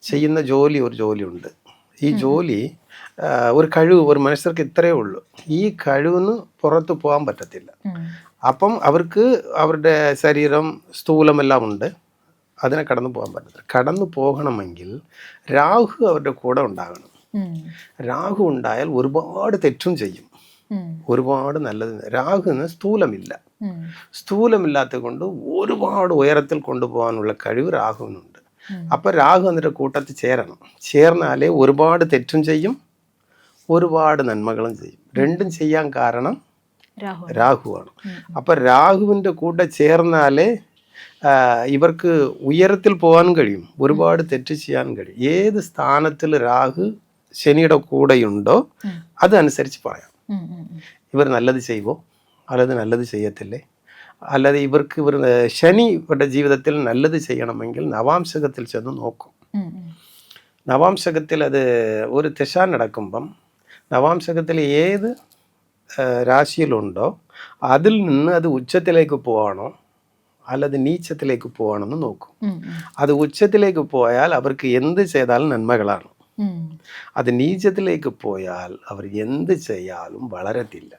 ചെയ്യുന്ന ജോലി ഒരു ജോലിയുണ്ട്. ഈ ജോലി ഒരു കഴിവ് ഒരു മനുഷ്യർക്ക് ഇത്രയേ ഉള്ളൂ. ഈ കഴിവിന് പുറത്ത് പോകാൻ പറ്റത്തില്ല. അപ്പം അവർക്ക് അവരുടെ ശരീരം സ്ഥൂലമെല്ലാം ഉണ്ട്. അതിനെ കടന്നു പോകാൻ പറ്റത്തില്ല. കടന്നു പോകണമെങ്കിൽ രാഹു അവരുടെ കൂടെ ഉണ്ടാകണം. രാഹു ഉണ്ടായാൽ ഒരുപാട് തെറ്റും ചെയ്യും, ഒരുപാട് നല്ലത്. രാഹുവിന് സ്ഥൂലമില്ല. സ്ഥൂലമില്ലാത്തത് കൊണ്ട് ഒരുപാട് ഉയരത്തിൽ കൊണ്ടുപോകാനുള്ള കഴിവ് രാഹുവിനുണ്ട്. അപ്പൊ രാഹു എന്നിട്ട് കൂട്ടത്തിൽ ചേരണം. ചേർന്നാലേ ഒരുപാട് തെറ്റും ചെയ്യും, ഒരുപാട് നന്മകളും ചെയ്യും. രണ്ടും ചെയ്യാൻ കാരണം രാഹുവാണ്. അപ്പൊ രാഹുവിൻ്റെ കൂടെ ചേർന്നാലേ ഇവർക്ക് ഉയരത്തിൽ പോകാനും കഴിയും, ഒരുപാട് തെറ്റ് ചെയ്യാനും കഴിയും. ഏത് സ്ഥാനത്തിൽ രാഹു ശനിയുടെ കൂടെയുണ്ടോ അതനുസരിച്ച് പറയാം. ഇവർ നല്ലത് ചെയ്യുമോ, അല്ലാതെ നല്ലത് ചെയ്യത്തില്ലേ, അല്ലാതെ ഇവർ ശനി ഇവരുടെ ജീവിതത്തിൽ നല്ലത് ചെയ്യണമെങ്കിൽ നവാംശകത്തിൽ ചെന്ന് നോക്കും. നവാംശകത്തിൽ അത് ഒരു ദശ നടക്കുമ്പം നവാംശകത്തിൽ ഏത് രാശിയിലുണ്ടോ അതിൽ നിന്ന് അത് ഉച്ചത്തിലേക്ക് പോവാണോ അല്ലാതെ നീച്ചത്തിലേക്ക് പോവാണെന്ന് നോക്കും. അത് ഉച്ചത്തിലേക്ക് പോയാൽ അവർക്ക് എന്ത് ചെയ്താലും നന്മകളാണ്. അത് നീചത്തിലേക്ക് പോയാൽ അവർ എന്ത് ചെയ്യാലും വളരത്തില്ല.